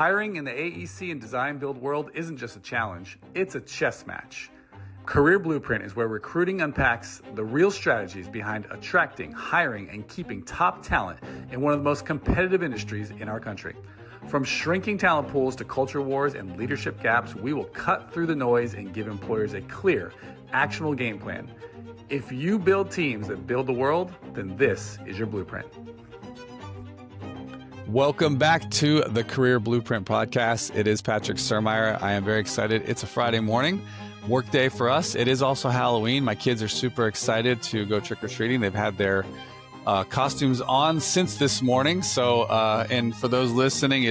Hiring in the AEC and design build world isn't just a challenge, it's a chess match. Career Blueprint is where recruiting unpacks the real strategies behind attracting, hiring, and keeping top talent in one of the most competitive industries in our country. From shrinking talent pools to culture wars and leadership gaps, we will cut through the noise and give employers a clear, actionable game plan. If you build teams that build the world, then this is your blueprint. Welcome back to the Career Blueprint podcast. It is Patrick Sirmeyer. I am very excited. It's a Friday morning, work day for us. It is also Halloween. My kids are super excited to go trick-or-treating. They've had their costumes on since this morning. So, and for those listening,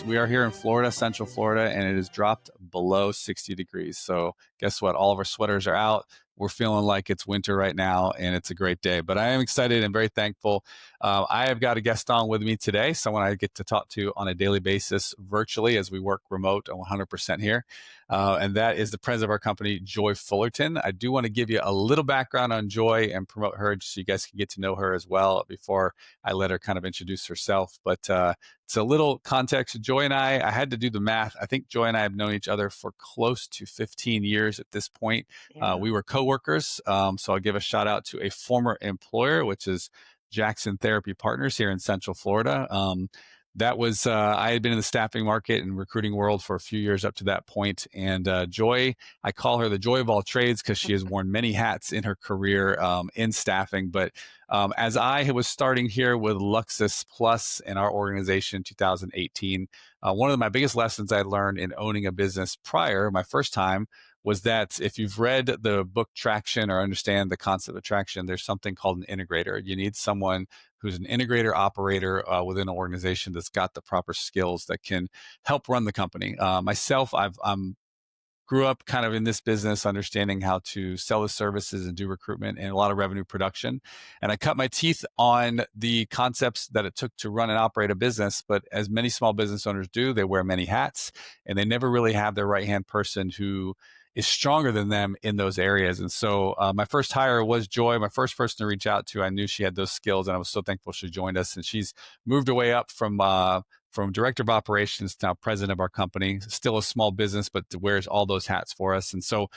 we are here in Florida, Central Florida, and it has dropped below 60 degrees. So guess what? All of our sweaters are out. We're feeling like it's winter right now, and it's a great day. But I am excited and very thankful. I have got a guest on with me today, someone I get to talk to on a daily basis virtually as we work remote 100% here. And that is the president of our company, Joy Fullerton. I do want to give you a little background on Joy and promote her just so you guys can get to know her as well before I let her kind of introduce herself. But it's a little context. Joy and I had to do the math. I think Joy and I have known each other for close to 15 years at this point. Yeah. We were coworkers. So I'll give a shout out to a former employer, which is Jackson Therapy Partners here in Central Florida. That was, I had been in the staffing market and recruiting world for a few years up to that point. And Joy, I call her the joy of all trades because she has worn many hats in her career in staffing. But as I was starting here with Luxus Plus in our organization in 2018, one of my biggest lessons I learned in owning a business prior, my first time, was that if you've read the book Traction or understand the concept of traction, there's something called an integrator. You need someone who's an integrator operator within an organization that's got the proper skills that can help run the company. Myself, I'm grew up kind of in this business, understanding how to sell the services and do recruitment and a lot of revenue production. And I cut my teeth on the concepts that it took to run and operate a business. But as many small business owners do, they wear many hats and they never really have their right-hand person who is stronger than them in those areas. And so my first hire was Joy, my first person to reach out to. I knew she had those skills and I was so thankful she joined us. And she's moved away up from director of operations to now president of our company. Still a small business, but wears all those hats for us. And so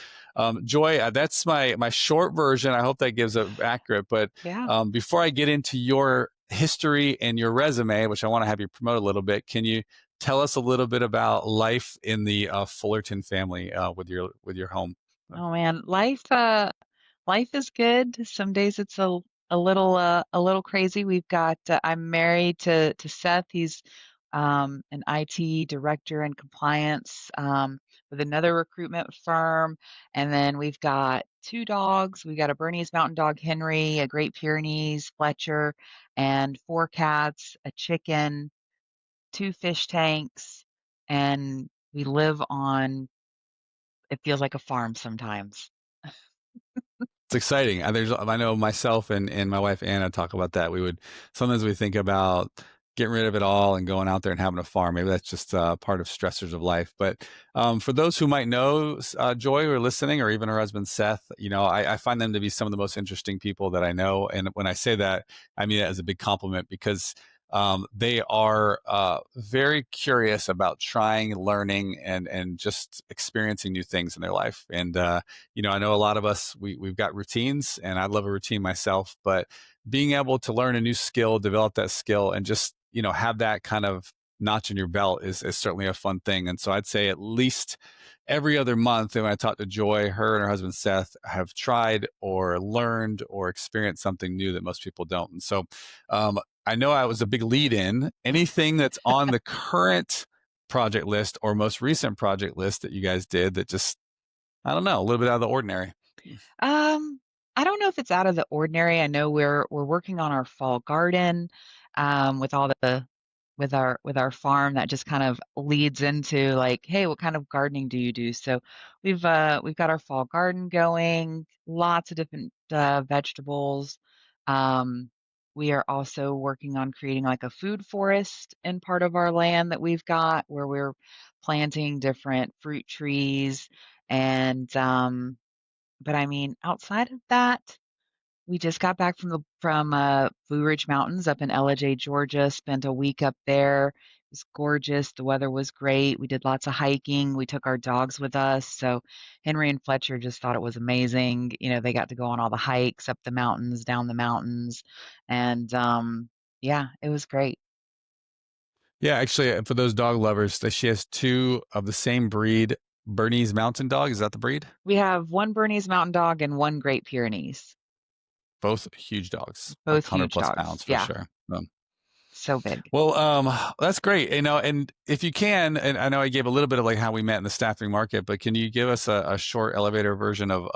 Joy, that's my short version. I hope that gives it accurate. But yeah. Before I get into your history and your resume, which I want to have you promote a little bit, can you tell us a little bit about life in the Fullerton family with your home? Oh man, life is good. Some days it's a little crazy. We've got I'm married to Seth. He's an IT director and compliance with another recruitment firm, and then we've got 2 dogs. We got a Bernese Mountain Dog Henry, a Great Pyrenees Fletcher, and 4 cats, a chicken, 2 fish tanks, and we live on, it feels like a farm sometimes. It's exciting. I know myself and my wife Anna talk about that. Sometimes we think about getting rid of it all and going out there and having a farm. Maybe that's just part of stressors of life. But for those who might know Joy or listening, or even her husband Seth, I find them to be some of the most interesting people that I know. And when I say that, I mean it as a big compliment because they are very curious about trying, learning, and just experiencing new things in their life. And, I know a lot of us, we've got routines, and I love a routine myself, but being able to learn a new skill, develop that skill, and just, have that kind of notch in your belt is certainly a fun thing. And so I'd say at least every other month, when I talk to Joy, her and her husband Seth have tried or learned or experienced something new that most people don't. And so I know I was a big lead in. Anything that's on the current project list or most recent project list that you guys did that just, I don't know, a little bit out of the ordinary? I don't know if it's out of the ordinary. I know we're working on our fall garden with all with our farm. That just kind of leads into like, hey, what kind of gardening do you do? So we've got our fall garden going, lots of different vegetables. We are also working on creating like a food forest in part of our land that we've got where we're planting different fruit trees. And but I mean, outside of that, we just got back from Blue Ridge Mountains up in Ellijay, Georgia, spent a week up there was gorgeous. The weather was great. We did lots of hiking. We took our dogs with us. So Henry and Fletcher just thought it was amazing. They got to go on all the hikes up the mountains, down the mountains. And yeah, it was great. Yeah, actually, for those dog lovers, she has two of the same breed, Bernese Mountain Dog. Is that the breed? We have one Bernese Mountain Dog and one Great Pyrenees, Both huge dogs, like both 100 huge plus dogs. pounds for Yeah, sure. so big. Well, that's great. And if you can, and I know I gave a little bit of like how we met in the staffing market, but can you give us a short elevator version of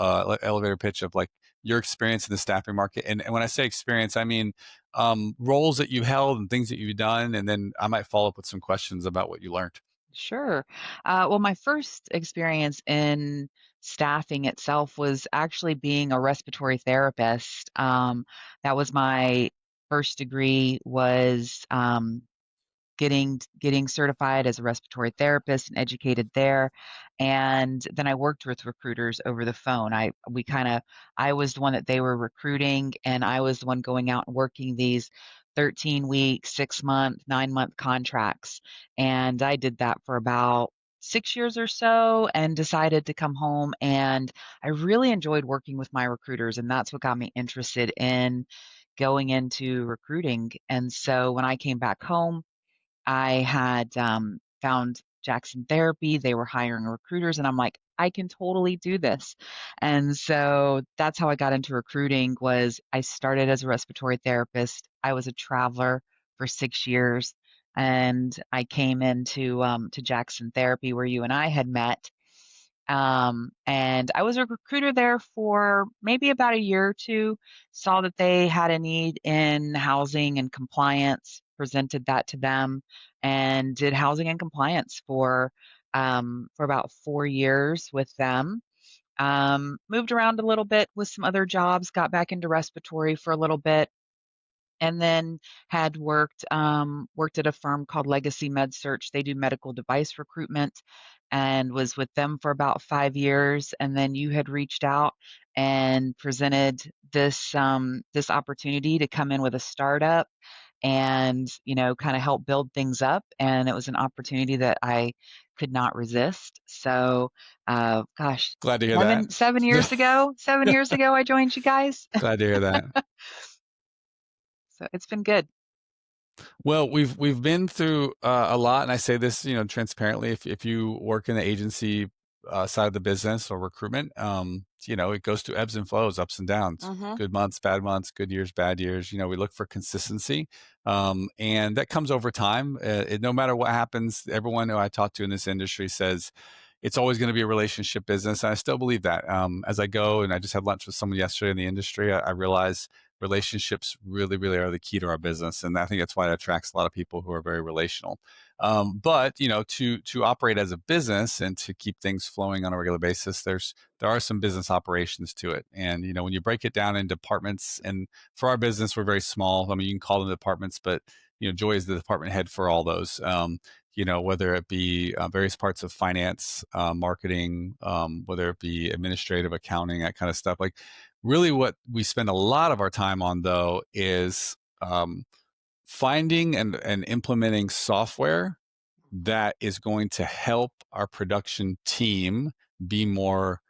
elevator pitch of like your experience in the staffing market? And when I say experience, I mean roles that you've held and things that you've done, and then I might follow up with some questions about what you learned. Sure. Well, my first experience in staffing itself was actually being a respiratory therapist. That was my first degree was getting certified as a respiratory therapist and educated there. And then I worked with recruiters over the phone. I was the one that they were recruiting, and I was the one going out and working these 13-week, 6-month, 9-month contracts. And I did that for about 6 years or so and decided to come home. And I really enjoyed working with my recruiters, and that's what got me interested in going into recruiting. And so when I came back home, I had found Jackson Therapy. They were hiring recruiters, and I'm like, I can totally do this. And so that's how I got into recruiting. Was I started as a respiratory therapist. I was a traveler for 6 years, and I came into to Jackson Therapy where you and I had met. And I was a recruiter there for maybe about a year or two, saw that they had a need in housing and compliance, presented that to them, and did housing and compliance for about 4 years with them. Moved around a little bit with some other jobs, got back into respiratory for a little bit, and then had worked at a firm called Legacy Med Search. They do medical device recruitment, and was with them for about 5 years. And then you had reached out and presented this opportunity to come in with a startup and kind of help build things up. And it was an opportunity that I could not resist. So, gosh, Glad to hear that. seven years ago, I joined you guys. Glad to hear that. So it's been good. Well, we've been through a lot, and I say this, transparently. If you work in the agency side of the business or recruitment, it goes through ebbs and flows, ups and downs, Hmm. good months, good years, bad years. We look for consistency, and that comes over time. No matter what happens, everyone who I talk to in this industry says it's always going to be a relationship business, and I still believe that. As I go, and I just had lunch with someone yesterday in the industry, I realize relationships really, really are the key to our business, and I think that's why it attracts a lot of people who are very relational. But to operate as a business and to keep things flowing on a regular basis, there are some business operations to it. And when you break it down in departments, and for our business, we're very small. I mean, you can call them departments, but Joy is the department head for all those. Whether it be various parts of finance, marketing, whether it be administrative, accounting, that kind of stuff. Like, really what we spend a lot of our time on, though, is finding and implementing software that is going to help our production team be more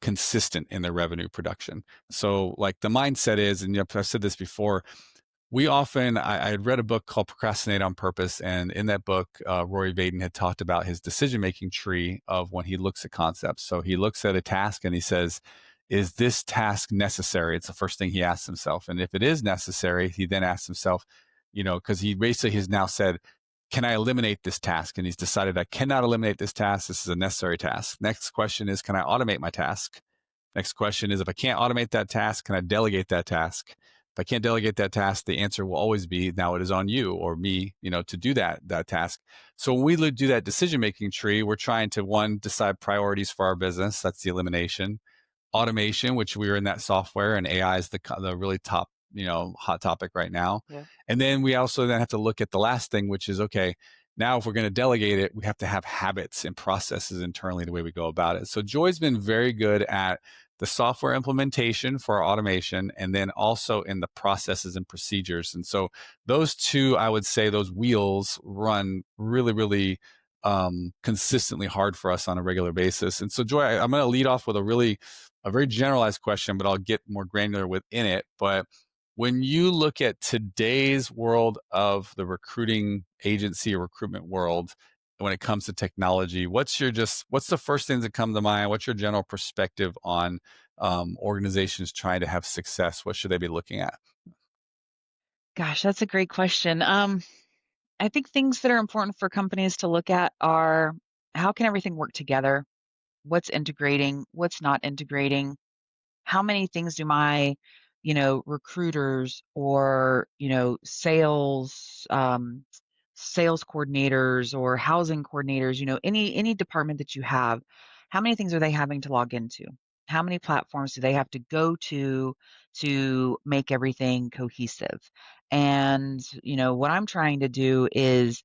consistent in their revenue production. So like the mindset is, and I've said this before, I had read a book called Procrastinate on Purpose. And in that book, Rory Vaden had talked about his decision-making tree of when he looks at concepts. So he looks at a task and he says, is this task necessary? It's the first thing he asks himself. And if it is necessary, he then asks himself, because he basically has now said, can I eliminate this task? And he's decided I cannot eliminate this task. This is a necessary task. Next question is, can I automate my task? Next question is, if I can't automate that task, can I delegate that task? If I can't delegate that task, the answer will always be, now it is on you or me, to do that task. So when we do that decision-making tree, we're trying to, one, decide priorities for our business. That's the elimination. Automation, which we are in that software, and AI is the really top, hot topic right now. Yeah. And then we also then have to look at the last thing, which is, okay, now if we're going to delegate it, we have to have habits and processes internally the way we go about it. So Joy's been very good at the software implementation for our automation, and then also in the processes and procedures. And so those two, I would say, those wheels run really, really consistently hard for us on a regular basis. And so, Joy, I'm going to lead off with a very generalized question, but I'll get more granular within it. But when you look at today's world of the recruiting agency or recruitment world, when it comes to technology, what's the first things that come to mind? What's your general perspective on organizations trying to have success? What should they be looking at? Gosh, that's a great question. I think things that are important for companies to look at are how can everything work together? What's integrating? What's not integrating? How many things do my, recruiters or, sales coordinators or housing coordinators, any department that you have, how many things are they having to log into? How many platforms do they have to go to make everything cohesive? And, what I'm trying to do is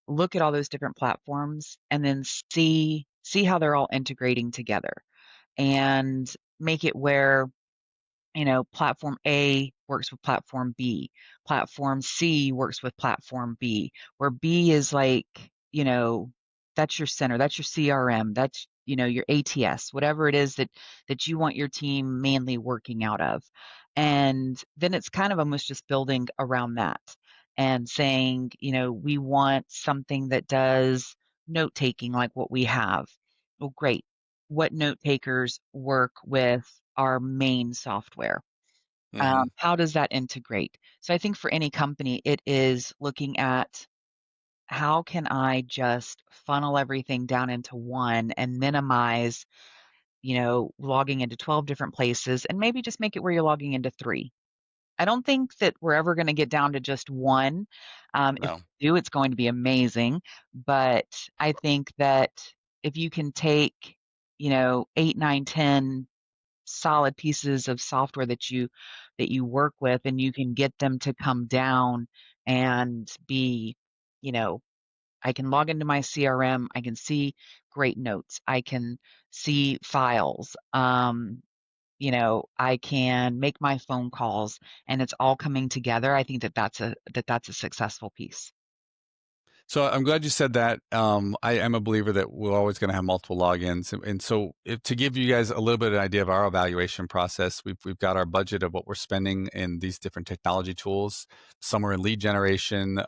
look at all those different platforms and then see how they're all integrating together and make it where platform A works with platform B, platform C works with platform B, where B is like, that's your center, that's your CRM, that's, your ATS, whatever it is that you want your team mainly working out of. And then it's kind of almost just building around that and saying, we want something that does note taking like what we have. Well, great. What note takers work with our main software? Hmm. How does that integrate? So I think for any company, it is looking at how can I just funnel everything down into one and minimize, logging into 12 different places and maybe just make it where you're logging into three. I don't think that we're ever going to get down to just one. If No. we do, it's going to be amazing. But I think that if you can take, 8, 9, 10 solid pieces of software that you work with and you can get them to come down and be, you know, I can log into my CRM, I can see great notes, I can see files, I can make my phone calls and it's all coming together. I think that's a successful piece. So I'm glad you said that. I am a believer that we're always going to have multiple logins, and so to give you guys a little bit of an idea of our evaluation process, we've got our budget of what we're spending in these different technology tools. Some are in lead generation,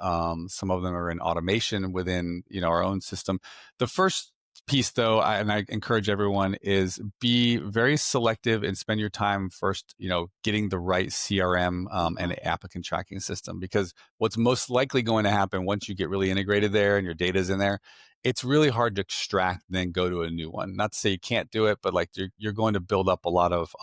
some of them are in automation within our own system. The first piece, though, and I encourage everyone, is be very selective and spend your time first, getting the right CRM and applicant tracking system, because what's most likely going to happen once you get really integrated there and your data's in there, it's really hard to extract and then go to a new one. Not to say you can't do it, but like you're going to build up a lot of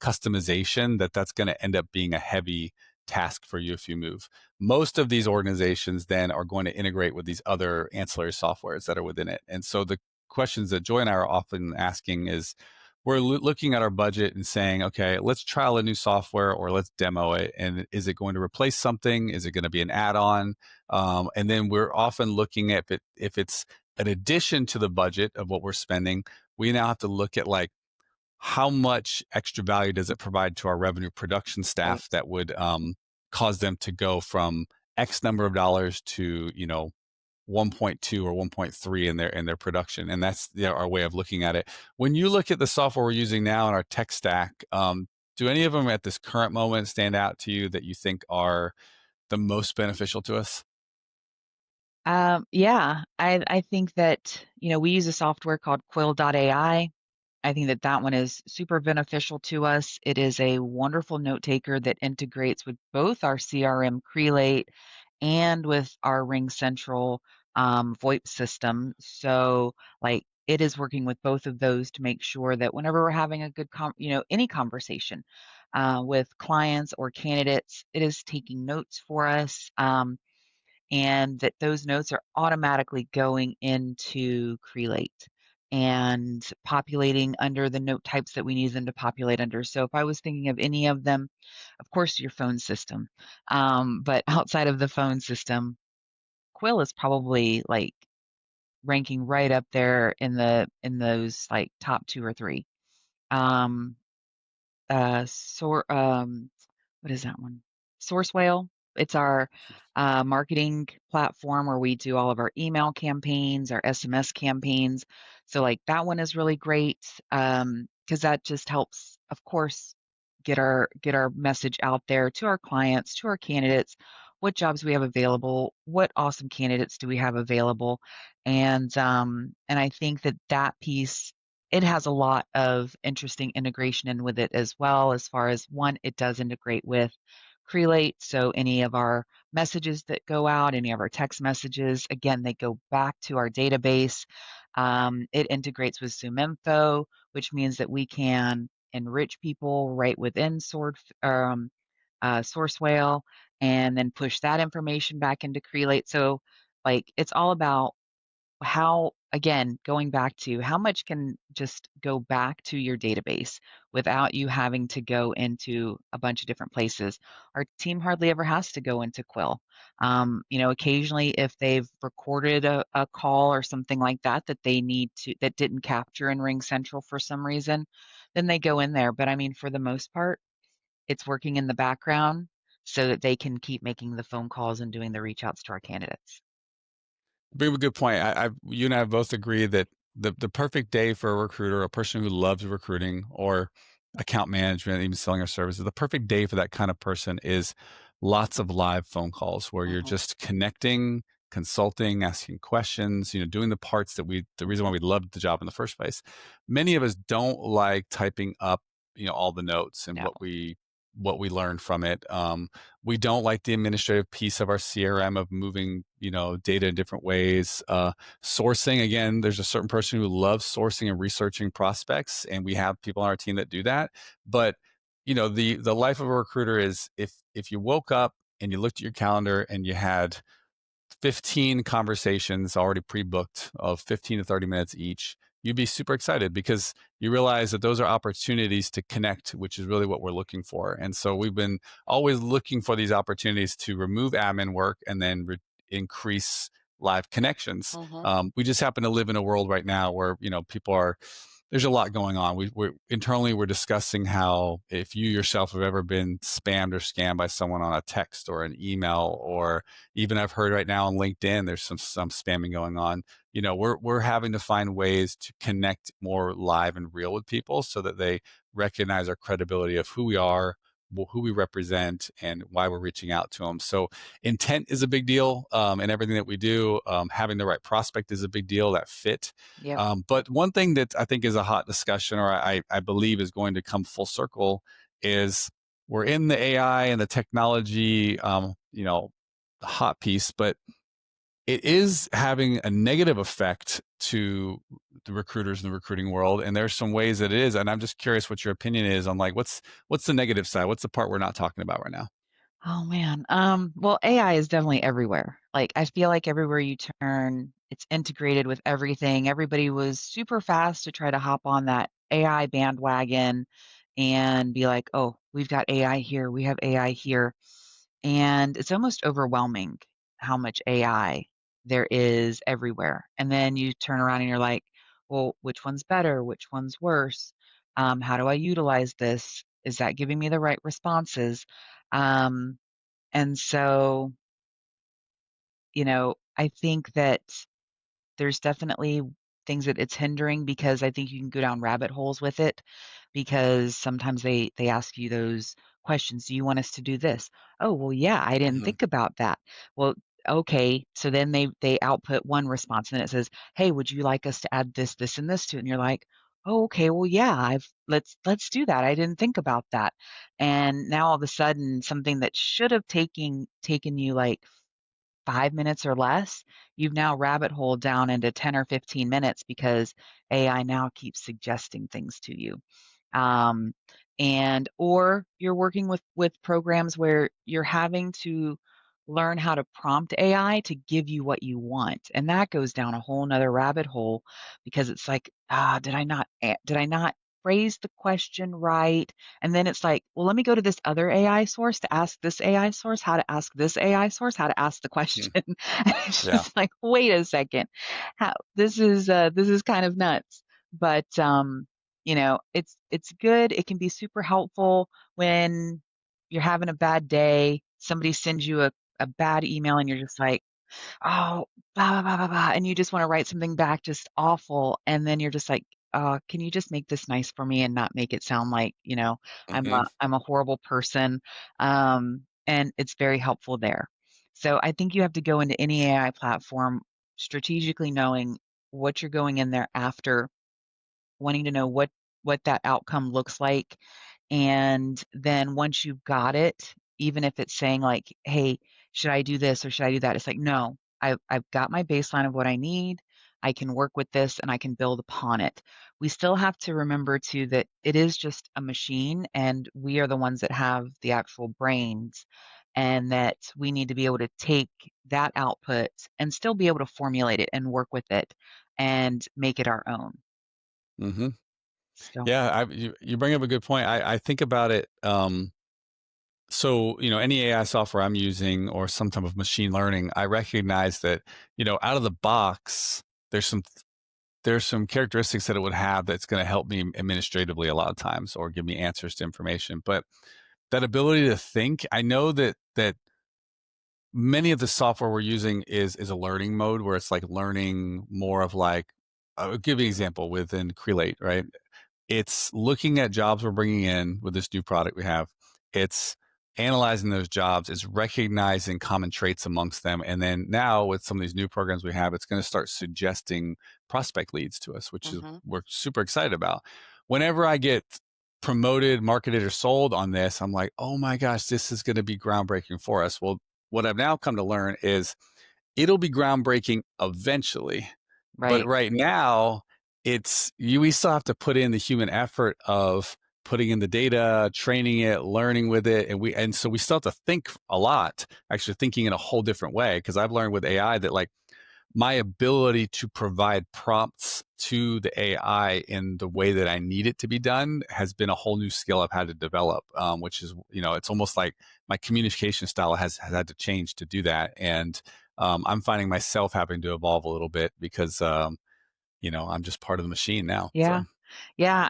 customization that's going to end up being a heavy task for you if you move. Most of these organizations then are going to integrate with these other ancillary softwares that are within it. And so the questions that Joy and I are often asking is, we're looking at our budget and saying, okay, let's trial a new software or let's demo it. And is it going to replace something? Is it going to be an add-on? And then we're often looking at if it's an addition to the budget of what we're spending, we now have to look at like, how much extra value does it provide to our revenue production Right. staff that would cause them to go from X number of dollars to 1.2 or 1.3 in their production, and that's our way of looking at it. When you look at the software we're using now in our tech stack, do any of them at this current moment stand out to you that you think are the most beneficial to us? Yeah, I think that, we use a software called Quill.ai. I think that one is super beneficial to us. It is a wonderful note taker that integrates with both our CRM Crelate and with our Ring Central VoIP system. So, like, it is working with both of those to make sure that whenever we're having a good, any conversation with clients or candidates, it is taking notes for us. And that those notes are automatically going into Crelate and populating under the note types that we need them to populate under. So if I was thinking of any of them, of course, your phone system, but outside of the phone system, Quill is probably like ranking right up there in those like top two or three. what is that one? Source Whale. It's our marketing platform where we do all of our email campaigns, our SMS campaigns. So like that one is really great because that just helps, of course, get our message out there to our clients, to our candidates, what jobs we have available, what awesome candidates do we have available, and I think that that piece it has a lot of interesting integration in with it as well, as far as one, it does integrate with Crelate. So any of our messages that go out, any of our text messages, again, they go back to our database. It integrates with ZoomInfo, which means that we can enrich people right within Source Whale and then push that information back into Crelate. So like it's all about how, again, going back to how much can just go back to your database without you having to go into a bunch of different places. Our team hardly ever has to go into Quill. Occasionally if they've recorded a call or something like that that they need to, that didn't capture in Ring Central for some reason, then they go in there. But I mean, for the most part, it's working in the background so that they can keep making the phone calls and doing the reach outs to our candidates. Bring up a good point. You and I both agree that the perfect day for a recruiter, a person who loves recruiting or account management, even selling our services, the perfect day for that kind of person is lots of live phone calls where you're Mhm. just connecting, consulting, asking questions, doing the parts the reason why we loved the job in the first place. Many of us don't like typing up, all the notes and No. what we learned from it. We don't like the administrative piece of our CRM of moving, data in different ways. Sourcing, again, there's a certain person who loves sourcing and researching prospects, and we have people on our team that do that. But the life of a recruiter is if you woke up and you looked at your calendar and you had 15 conversations already pre-booked of 15 to 30 minutes each, you'd be super excited because you realize that those are opportunities to connect, which is really what we're looking for. And so we've been always looking for these opportunities to remove admin work and then increase live connections. Mhm. We just happen to live in a world right now where people are there's a lot going on. We're discussing how if you yourself have ever been spammed or scammed by someone on a text or an email, or even I've heard right now on LinkedIn, there's some spamming going on. We're having to find ways to connect more live and real with people so that they recognize our credibility of who we are, who we represent, and why we're reaching out to them. So intent is a big deal in everything that we do. Having the right prospect is a big deal, that fit. Yep. But one thing that I think is a hot discussion, or I believe is going to come full circle, is we're in the AI and the technology, hot piece, but it is having a negative effect to the recruiters in the recruiting world. And there's some ways that it is. And I'm just curious what your opinion is on like, what's the negative side? What's the part we're not talking about right now? Oh man. Well, AI is definitely everywhere. Like I feel like everywhere you turn, it's integrated with everything. Everybody was super fast to try to hop on that AI bandwagon and be like, "Oh, we've got AI here. We have AI here." And it's almost overwhelming how much AI there is everywhere. And then you turn around and you're like, "Well, which one's better? Which one's worse? How do I utilize this? Is that giving me the right responses?" Um, and so, I think that there's definitely things that it's hindering because I think you can go down rabbit holes with it because sometimes they ask you those questions. Do you want us to do this? Oh, well, yeah, I didn't Mhm. think about that. Well, okay. So then they output one response and it says, "Hey, would you like us to add this, this, and this to it?" And you're like, "Oh, okay. Well, yeah, let's do that. I didn't think about that." And now all of a sudden, something that should have taken you like 5 minutes or less, you've now rabbit holed down into 10 or 15 minutes because AI now keeps suggesting things to you. Um, and or you're working with programs where you're having to learn how to prompt AI to give you what you want. And that goes down a whole nother rabbit hole because it's like, did I not phrase the question right? And then it's like, well, let me go to this other AI source to ask this AI source how to ask this AI source how to ask the question. Mhm. And it's Yeah. just like, wait a second. How this is kind of nuts. But It's good. It can be super helpful when you're having a bad day. Somebody sends you a bad email and you're just like, oh, blah, blah, blah, blah, blah, and you just want to write something back just awful. And then you're just like, can you just make this nice for me and not make it sound like, Hmm. I'm a horrible person. And it's very helpful there. So I think you have to go into any AI platform strategically knowing what you're going in there after, wanting to know what that outcome looks like. And then once you've got it, even if it's saying like, "Hey, should I do this or should I do that?" It's like, "No, I've got my baseline of what I need. I can work with this and I can build upon it." We still have to remember too that it is just a machine and we are the ones that have the actual brains, and that we need to be able to take that output and still be able to formulate it and work with it and make it our own. Hmm. So, Yeah, you bring up a good point. I think about it. So, any AI software I'm using or some type of machine learning, I recognize that, out of the box, there's some there's some characteristics that it would have that's going to help me administratively a lot of times or give me answers to information. But that ability to think, I know that many of the software we're using is a learning mode where it's like learning more of like, I'll give you an example within Crelate, right? It's looking at jobs we're bringing in with this new product we have. It's analyzing those jobs. It's recognizing common traits amongst them. And then now with some of these new programs we have, it's going to start suggesting prospect leads to us, which is mhm, we're super excited about. Whenever I get promoted, marketed, or sold on this, I'm like, oh my gosh, this is going to be groundbreaking for us. Well, what I've now come to learn is it'll be groundbreaking eventually, but right. right now, we still have to put in the human effort of putting in the data, training it, learning with it, and so we still have to think a lot, actually thinking in a whole different way. Because I've learned with AI that like my ability to provide prompts to the AI in the way that I need it to be done has been a whole new skill I've had to develop, which is, it's almost like my communication style has had to change to do that. And I'm finding myself having to evolve a little bit because, I'm just part of the machine now. Yeah. So, Yeah,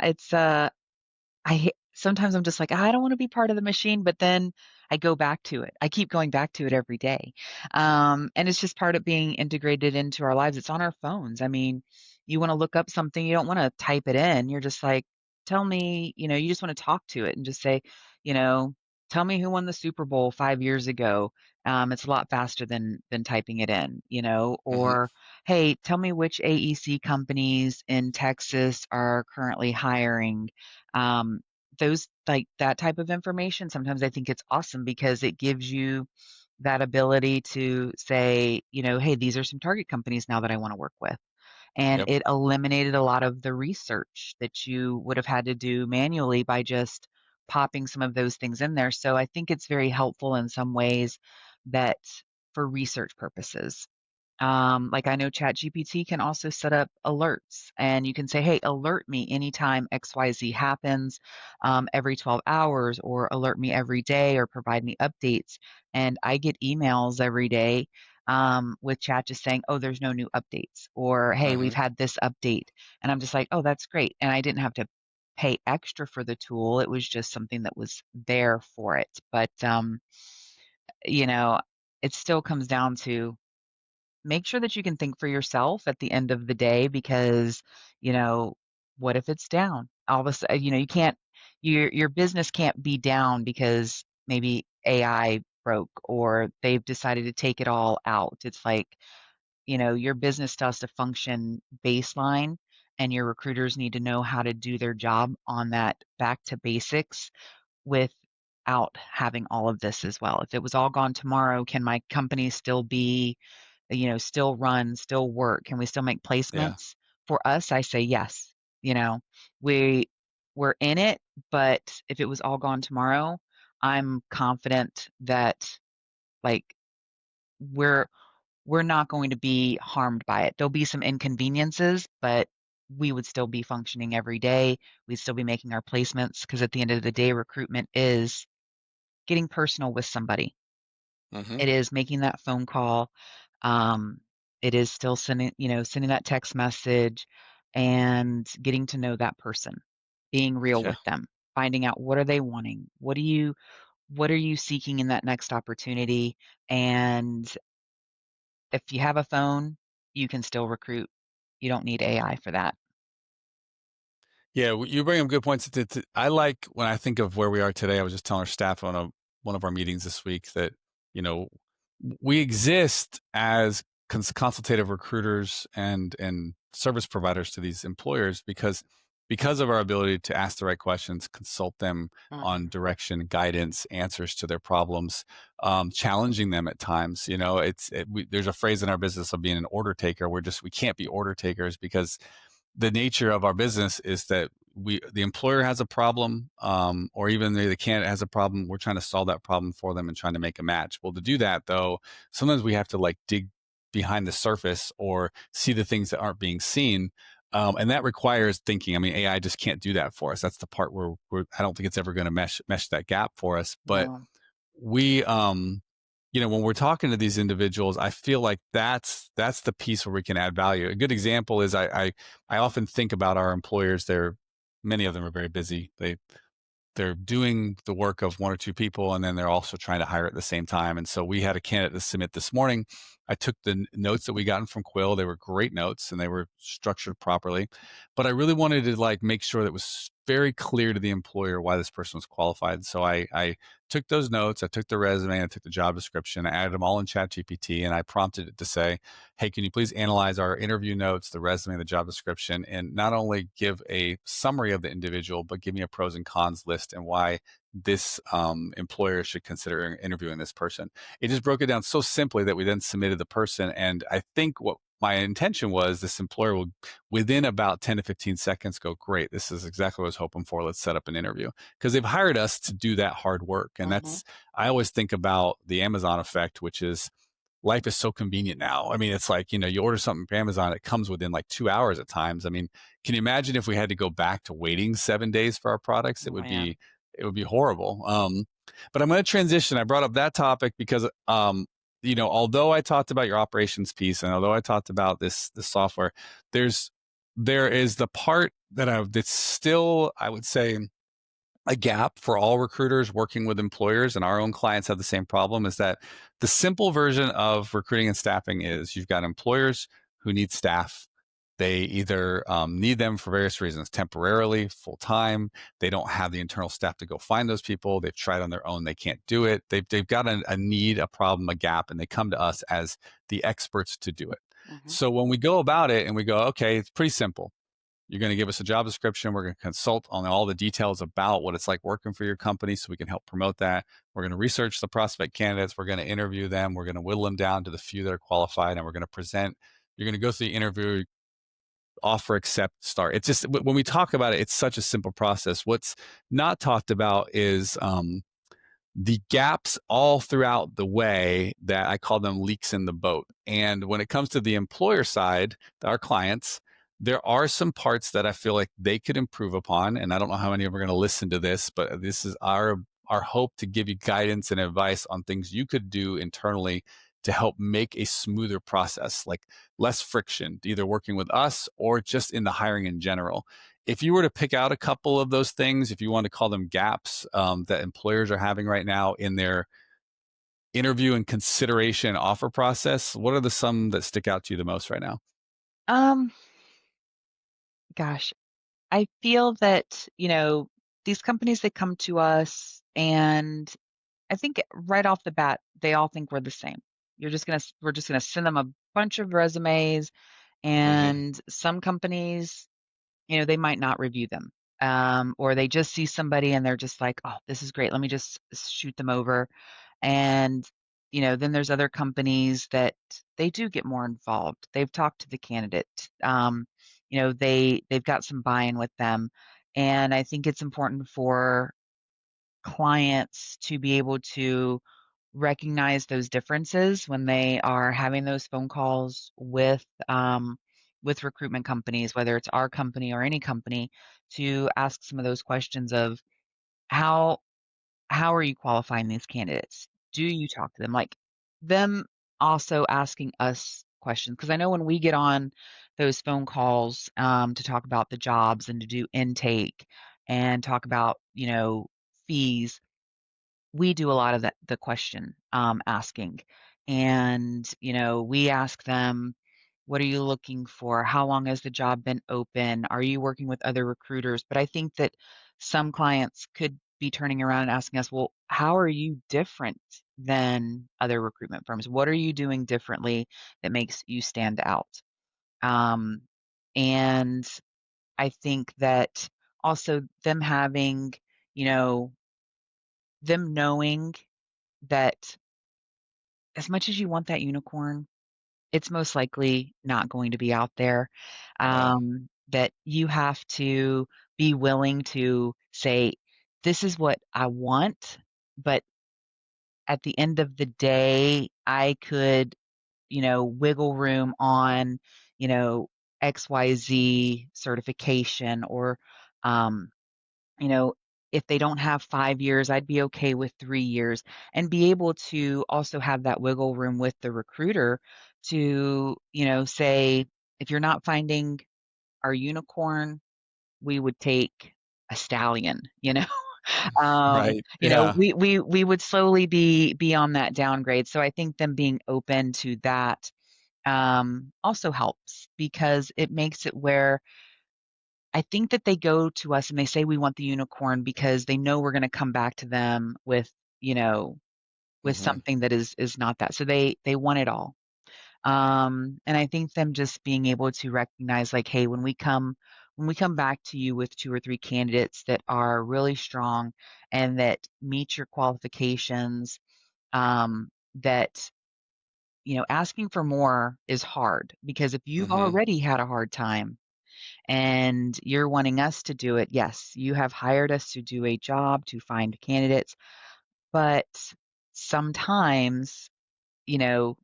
sometimes I'm just like, I don't wanna be part of the machine, but then I go back to it. I keep going back to it every day. And it's just part of being integrated into our lives. It's on our phones. I mean, you wanna look up something, you don't wanna type it in. You're just like, "Tell me," you just wanna talk to it and just say, you know, "Tell me who won the Super Bowl 5 years ago." It's a lot faster than typing it in, mhm, or, "Hey, tell me which AEC companies in Texas are currently hiring." Um, those like that type of information, sometimes I think it's awesome because it gives you that ability to say, "Hey, these are some target companies now that I wanna work with." And yep, it eliminated a lot of the research that you would have had to do manually by just popping some of those things in there. So I think it's very helpful in some ways that for research purposes. Like I know ChatGPT can also set up alerts and you can say, hey, alert me anytime XYZ happens every 12 hours, or alert me every day, or provide me updates. And I get emails every day with chat just saying, oh, there's no new updates, or hey, we've mhm, had this update. And I'm just like, oh, that's great. And I didn't have to pay extra for the tool. It was just something that was there for it. But, you know, it still comes down to make sure that you can think for yourself at the end of the day because, you know, what if it's down? All of a sudden, you can't your business can't be down because maybe AI broke or they've decided to take it all out. It's like, your business still has to function baseline, and your recruiters need to know how to do their job on that back to basics without having all of this as well. If it was all gone tomorrow, can my company still be, still run, still work? Can we still make yeah, placements? For us, I say yes. You know, we we're in it, but if it was all gone tomorrow, I'm confident that like we're we're not going to be harmed by it. There'll be some inconveniences, but we would still be functioning every day. We'd still be making our placements because at the end of the day, recruitment is getting personal with somebody. mhm. It is making that phone call. Um, it is still sending that text message and getting to know that person. being real Yeah. with them, finding out what are they wanting? What are you seeking in that next opportunity? And if you have a phone, you can still recruit. You don't need AI for that. Yeah, you bring up good points. I like when I think of where we are today. I was just telling our staff on one of our meetings this week that you know we exist as consultative recruiters and service providers to these employers because of our ability to ask the right questions, consult them on Mhm. direction, guidance, answers to their problems, challenging them at times. There's a phrase in our business of being an order taker. We can't be order takers because the nature of our business is that the employer has a problem, or even the candidate has a problem. We're trying to solve that problem for them and trying to make a match. Well, to do that though, sometimes we have to like dig behind the surface or see the things that aren't being seen. And that requires thinking. I mean, AI just can't do that for us. That's the part where I don't think it's ever going to mesh that gap for us. But No. we when we're talking to these individuals, I feel like that's the piece where we can add value. A good example is I often think about our employers. Many of them are very busy. They're doing the work of one or two people, and then they're also trying to hire at the same time. And so we had a candidate to submit this morning. I took the notes that we gotten from Quill. They were great notes and they were structured properly, but I really wanted to like make sure that it was very clear to the employer why this person was qualified. So I took those notes, I took the resume, I took the job description, I added them all in ChatGPT, and I prompted it to say, hey, can you please analyze our interview notes, the resume, the job description, and not only give a summary of the individual, but give me a pros and cons list and why this employer should consider interviewing this person. It just broke it down so simply that we then submitted the person. And I think what my intention was this employer will, within about 10 to 15 seconds, go, great, this is exactly what I was hoping for. Let's set up an interview. Because they've hired us to do that hard work. And Mhm. I always think about the Amazon effect, which is life is so convenient now. I mean, it's like, you order something from Amazon, it comes within like 2 hours at times. I mean, can you imagine if we had to go back to waiting 7 days for our products? Man. It would be horrible. But I'm going to transition. I brought up that topic because, although I talked about your operations piece and although I talked about this software, there is the part that's still, I would say, a gap for all recruiters working with employers, and our own clients have the same problem, is that the simple version of recruiting and staffing is you've got employers who need staff. They either need them for various reasons, temporarily, full time. They don't have the internal staff to go find those people. They've tried on their own. They can't do it. They've got a need, a problem, a gap, and they come to us as the experts to do it. Mhm. So when we go about it and we go, okay, it's pretty simple. You're going to give us a job description. We're going to consult on all the details about what it's like working for your company so we can help promote that. We're going to research the prospect candidates. We're going to interview them. We're going to whittle them down to the few that are qualified, and we're going to present. You're going to go through the interview, offer, accept, start. It's just when we talk about it, it's such a simple process. What's not talked about is the gaps all throughout the way that I call them leaks in the boat. And when it comes to the employer side, our clients, there are some parts that I feel like they could improve upon. And I don't know how many of them are going to listen to this, but this is our hope to give you guidance and advice on things you could do internally to help make a smoother process, like less friction, either working with us or just in the hiring in general. If you were to pick out a couple of those things, if you want to call them gaps that employers are having right now in their interview and consideration offer process, what are the some that stick out to you the most right now? Um, gosh, I feel that, these companies, they come to us and I think right off the bat, they all think we're the same. We're just gonna send them a bunch of resumes, Right. and some companies, they might not review them. Or they just see somebody and they're just like, oh, this is great. Let me just shoot them over. And, then there's other companies that they do get more involved. They've talked to the candidate. They've got some buy-in with them. And I think it's important for clients to be able to recognize those differences when they are having those phone calls with recruitment companies, whether it's our company or any company, to ask some of those questions of how how are you qualifying these candidates? Do you talk to them? Like them also asking us questions. Because I know when we get on those phone calls to talk about the jobs and to do intake, and talk about, fees, we do a lot of the question asking. And, we ask them, what are you looking for? How long has the job been open? Are you working with other recruiters? But I think that some clients could be turning around and asking us, well, how are you different than other recruitment firms? What are you doing differently that makes you stand out? Um, and I think that also them having, you know, them knowing that as much as you want that unicorn, it's most likely not going to be out there. Right. That you have to be willing to say, this is what I want, but at the end of the day, I could, wiggle room on, you know, XYZ certification or, um, you know, if they don't have 5 years, I'd be okay with 3 years, and be able to also have that wiggle room with the recruiter to, say, "If you're not finding our unicorn, we would take a stallion," you know? Right. Yeah. We would slowly be on that downgrade, so I think them being open to that, also helps because it makes it where I think that they go to us and they say we want the unicorn because they know we're gonna come back to them with, you know, with Hmm. something that is not that. So they want it all. And I think them just being able to recognize like, hey, when we come back to you with 2 or 3 candidates that are really strong and that meet your qualifications, that, asking for more is hard because if you've Hmm. already had a hard time and you're wanting us to do it, yes, you have hired us to do a job to find candidates, but sometimes, you know,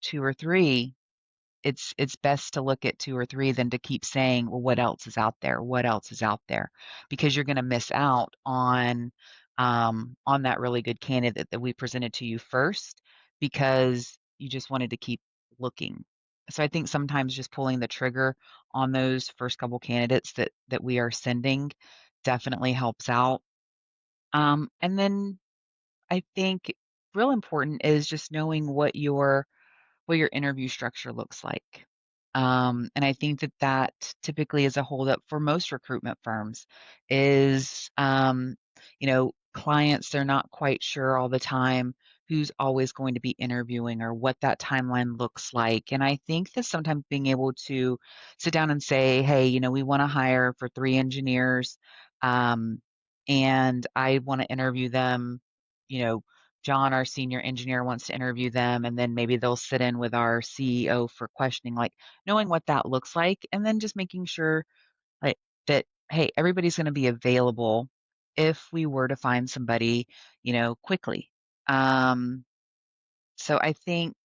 2 or 3, it's best to look at 2 or 3 than to keep saying, "Well, what else is out there? What else is out there?" Because you're gonna miss out on that really good candidate that we presented to you first because you just wanted to keep looking. So I think sometimes just pulling the trigger on those first couple candidates that we are sending definitely helps out. And then I think real important is just knowing what your interview structure looks like. And I think that typically is a holdup for most recruitment firms is, clients, they're not quite sure all the time who's always going to be interviewing or what that timeline looks like. And I think that sometimes being able to sit down and say, hey, we want to hire for 3 engineers, um, and I want to interview them, you know, John, our senior engineer, wants to interview them, and then maybe they'll sit in with our CEO for questioning, like knowing what that looks like, and then just making sure like that, hey, everybody's going to be available if we were to find somebody, quickly. Um, so I think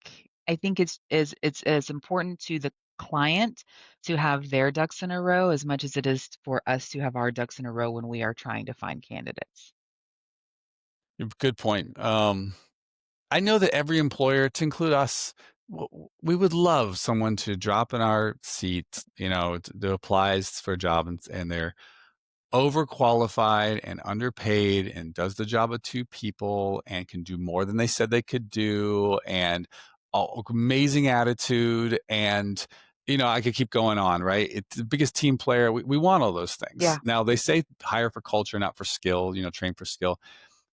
it's as important to the client to have their ducks in a row as much as it is for us to have our ducks in a row when we are trying to find candidates. Good point. I know that every employer, to include us, we would love someone to drop in our seat, to applies for a job and they're overqualified and underpaid and does the job of 2 people and can do more than they said they could do and amazing attitude and, I could keep going on, right? It's the biggest team player. We want all those things. Yeah. Now, they say hire for culture, not for skill, train for skill.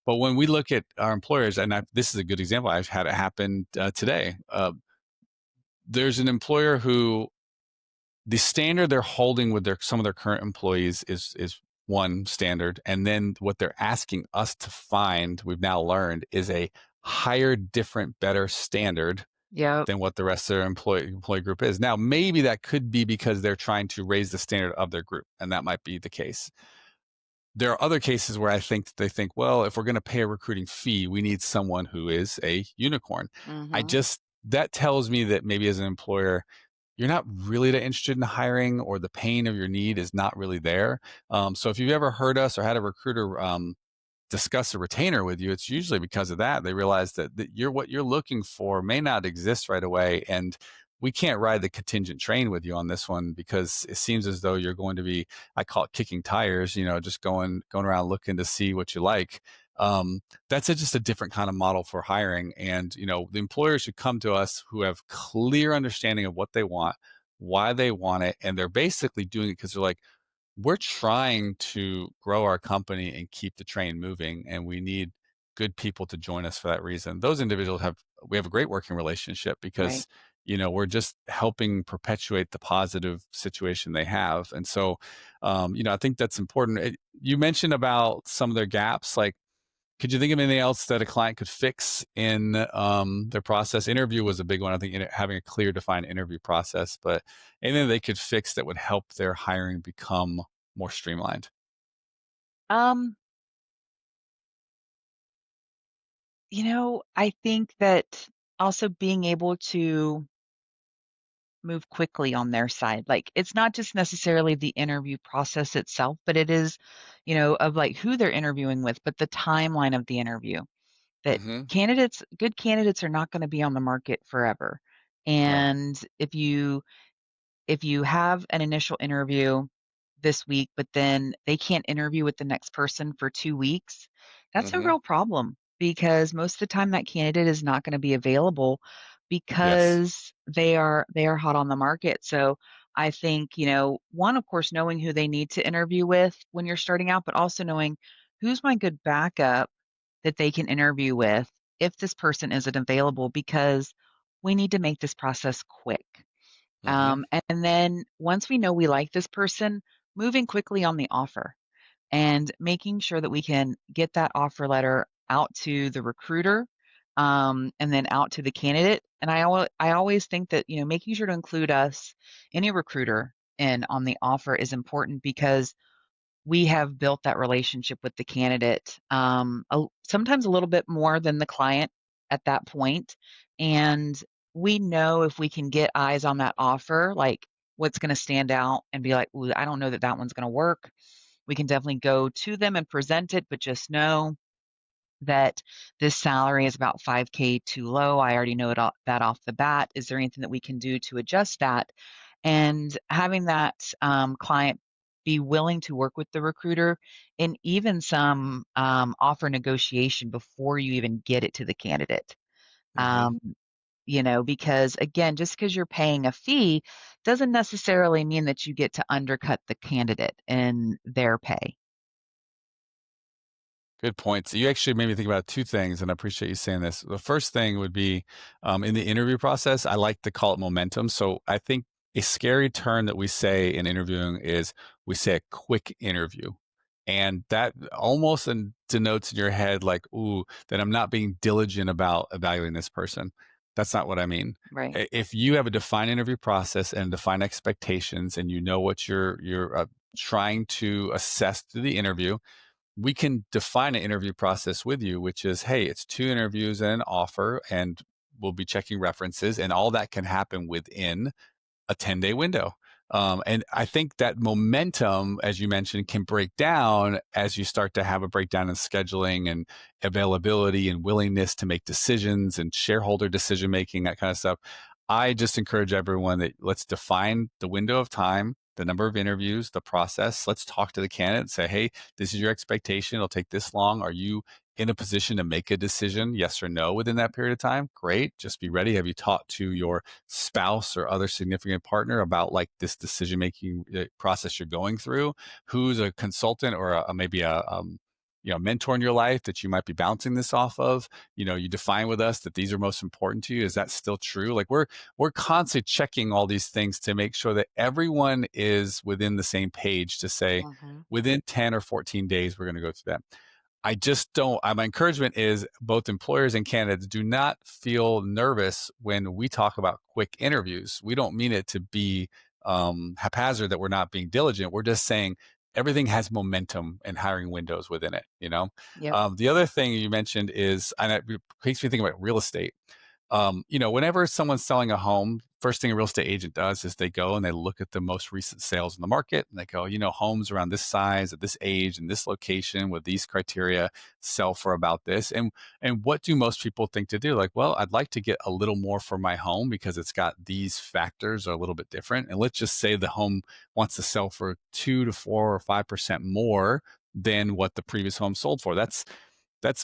But when we look at our employers, and this is a good example, I've had it happen today. There's an employer who the standard they're holding with some of their current employees is one standard, and then what they're asking us to find, we've now learned, is a higher, different, better standard Yep. than what the rest of their employee group is. Now, maybe that could be because they're trying to raise the standard of their group, and that might be the case. There are other cases where I think that they think, well, if we're going to pay a recruiting fee, we need someone who is a unicorn. Mhm. That tells me that maybe as an employer, you're not really that interested in hiring, or the pain of your need is not really there. So if you've ever heard us or had a recruiter discuss a retainer with you, it's usually because of that. They realize that what you're looking for may not exist right away. And we can't ride the contingent train with you on this one because it seems as though you're going to be, I call it kicking tires, just going around looking to see what you like. That's just a different kind of model for hiring. And, the employers should come to us who have clear understanding of what they want, why they want it. And they're basically doing it because they're like, we're trying to grow our company and keep the train moving, and we need good people to join us for that reason. Those individuals we have a great working relationship Right. because, we're just helping perpetuate the positive situation they have. And so, I think that's important. You mentioned about some of their gaps. Like, could you think of anything else that a client could fix in their process? Interview was a big one. I think having a clear, defined interview process, but anything they could fix that would help their hiring become more streamlined. Um, I think that also being able to move quickly on their side. Like, it's not just necessarily the interview process itself, but it is, of like who they're interviewing with, but the timeline of the interview. That Hmm. good candidates are not gonna be on the market forever. Right. And if you have an initial interview this week, but then they can't interview with the next person for 2 weeks, that's a Hmm. real problem because most of the time that candidate is not gonna be available Yes. because they are hot on the market. So, I think, one, of course, knowing who they need to interview with when you're starting out, but also knowing who's my good backup that they can interview with if this person isn't available because we need to make this process quick. Hmm. And then once we know we like this person, moving quickly on the offer and making sure that we can get that offer letter out to the recruiter, and then out to the candidate. And I always think that, making sure to include us, any recruiter, in on the offer is important because we have built that relationship with the candidate, sometimes a little bit more than the client at that point. And we know if we can get eyes on that offer, like what's going to stand out and be like, "Ooh, I don't know that that one's going to work." We can definitely go to them and present it, but just know that this salary is about 5K too low. I already know that off the bat. Is there anything that we can do to adjust that? And having that client be willing to work with the recruiter in even some offer negotiation before you even get it to the candidate. Hmm. Um, because again, just because you're paying a fee doesn't necessarily mean that you get to undercut the candidate in their pay. Good point. So you actually made me think about two things, and I appreciate you saying this. The first thing would be in the interview process, I like to call it momentum. So I think a scary term that we say in interviewing is we say a quick interview. And that almost denotes in your head, like, ooh, that I'm not being diligent about evaluating this person. That's not what I mean. Right. If you have a defined interview process and defined expectations, and you know what you're trying to assess through the interview, we can define an interview process with you, which is, hey, it's 2 interviews and an offer, and we'll be checking references, and all that can happen within a 10-day window. And I think that momentum, as you mentioned, can break down as you start to have a breakdown in scheduling and availability and willingness to make decisions and shareholder decision making, that kind of stuff. I just encourage everyone that let's define the window of time, the number of interviews, the process. Let's talk to the candidate and say, hey, this is your expectation. It'll take this long. Are you in a position to make a decision, yes or no, within that period of time? Great. Just be ready. Have you talked to your spouse or other significant partner about like this decision making process you're going through? Who's a consultant or maybe a mentor in your life that you might be bouncing this off of? You define with us that these are most important to you. Is that still true? Like we're constantly checking all these things to make sure that everyone is within the same page to say Mhm. within 10 or 14 days we're going to go through that. I just don't. My encouragement is both employers and candidates do not feel nervous when we talk about quick interviews. We don't mean it to be haphazard, that we're not being diligent. We're just saying everything has momentum and hiring windows within it. Yep. The other thing you mentioned is, and it makes me think about real estate. Whenever someone's selling a home, first thing a real estate agent does is they go and they look at the most recent sales in the market, and they go, homes around this size, at this age, and this location with these criteria sell for about this. And what do most people think to do? Like, well, I'd like to get a little more for my home because it's got these factors are a little bit different. And let's just say the home wants to sell for 2 to 4 or 5% more than what the previous home sold for. That's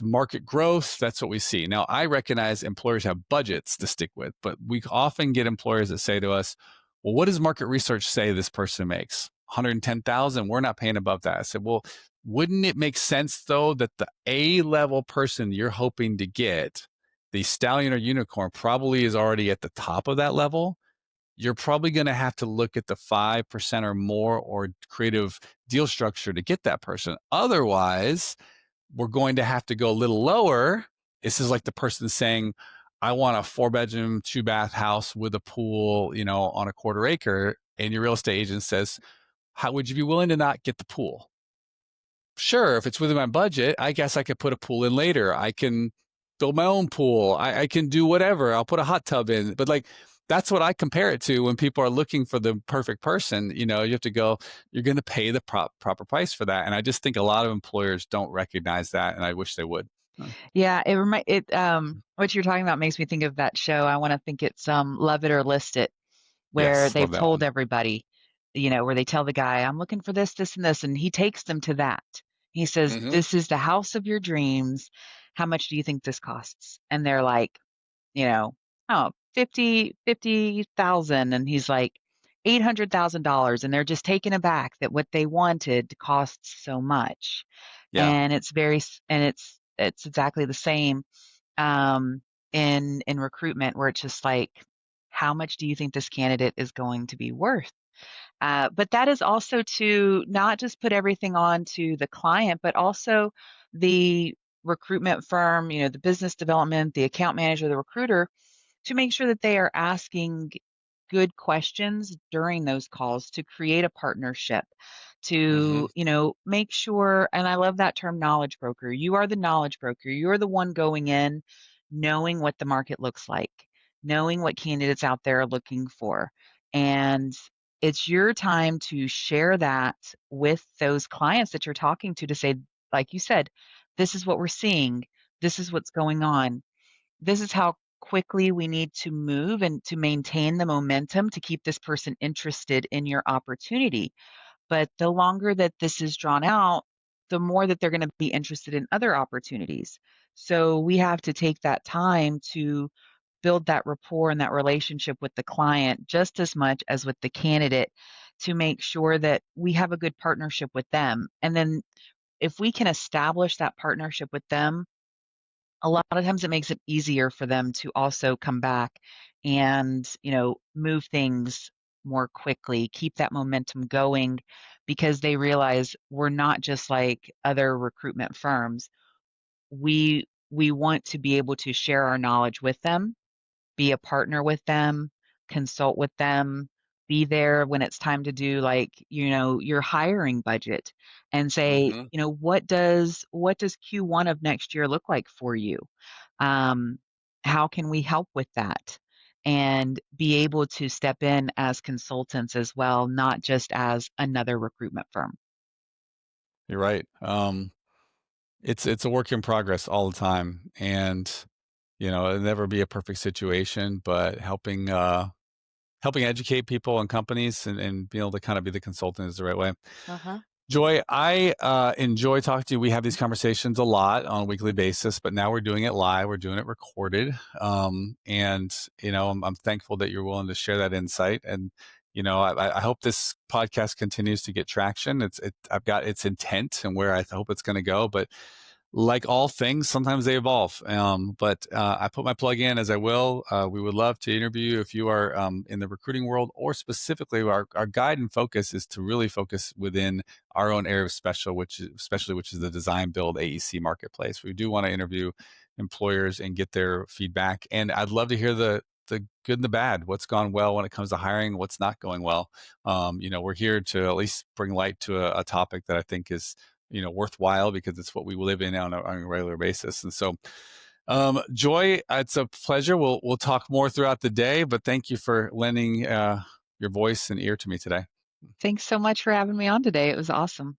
market growth. That's what we see. Now, I recognize employers have budgets to stick with, but we often get employers that say to us, well, what does market research say this person makes? 110,000. We're not paying above that. I said, well, wouldn't it make sense though that the A-level person you're hoping to get, the stallion or unicorn, probably is already at the top of that level? You're probably going to have to look at the 5% or more or creative deal structure to get that person. Otherwise, we're going to have to go a little lower. This is like the person saying, I want a 4-bedroom, 2-bath house with a pool, on a quarter acre. And your real estate agent says, how would you be willing to not get the pool? Sure, if it's within my budget, I guess I could put a pool in later. I can build my own pool. I can do whatever. I'll put a hot tub in. But that's what I compare it to when people are looking for the perfect person. You have to go, you're going to pay the proper price for that. And I just think a lot of employers don't recognize that. And I wish they would. Yeah, what you're talking about makes me think of that show. I want to think it's Love It or List It, where Yes, they've love that told one. everybody, where they tell the guy, I'm looking for this, this, and this, and he takes them to that. He says, Mm-hmm. this is the house of your dreams. How much do you think this costs? And they're like, you know, oh, 50,000. And he's like, $800,000. And they're just taken aback that what they wanted costs so much. Yeah, And it's exactly the same in recruitment, where it's just like, how much do you think this candidate is going to be worth? But that is also to not just put everything on to the client, but also the recruitment firm, the business development, the account manager, the recruiter, to make sure that they are asking good questions during those calls to create a partnership, mm-hmm. to make sure. And I love that term, knowledge broker. You are the knowledge broker. You're the one going in knowing what the market looks like, knowing what candidates out there are looking for, and it's your time to share that with those clients that you're talking to say, like you said, this is what we're seeing, this is what's going on, this is how quickly we need to move and to maintain the momentum to keep this person interested in your opportunity. But the longer that this is drawn out, the more that they're going to be interested in other opportunities. So we have to take that time to build that rapport and that relationship with the client just as much as with the candidate, to make sure that we have a good partnership with them. And then if we can establish that partnership with them, a lot of times it makes it easier for them to also come back and, move things more quickly, keep that momentum going, because they realize we're not just like other recruitment firms. We want to be able to share our knowledge with them, be a partner with them, consult with them, be there when it's time to do, like, your hiring budget, and say, Mm-hmm. what does Q1 of next year look like for you? Um, how can we help with that? And be able to step in as consultants as well, not just as another recruitment firm. You're right. It's a work in progress all the time, and it'll never be a perfect situation, but helping educate people and companies and being able to kind of be the consultant is the right way. Uh-huh. Joy, I enjoy talking to you. We have these conversations a lot on a weekly basis, but now we're doing it live. We're doing it recorded, and I'm thankful that you're willing to share that insight. And I hope this podcast continues to get traction. I've got its intent and where I hope it's going to go, but like all things, sometimes they evolve. But I put my plug in as I will. We would love to interview you if you are in the recruiting world, or specifically our guide and focus is to really focus within our own area of especially which is the design build AEC marketplace. We do want to interview employers and get their feedback. And I'd love to hear the good and the bad, what's gone well when it comes to hiring, what's not going well. We're here to at least bring light to a topic that I think is worthwhile, because it's what we live in on a regular basis. And so Joy, it's a pleasure. We'll talk more throughout the day, but thank you for lending your voice and ear to me today. Thanks so much for having me on today. It was awesome.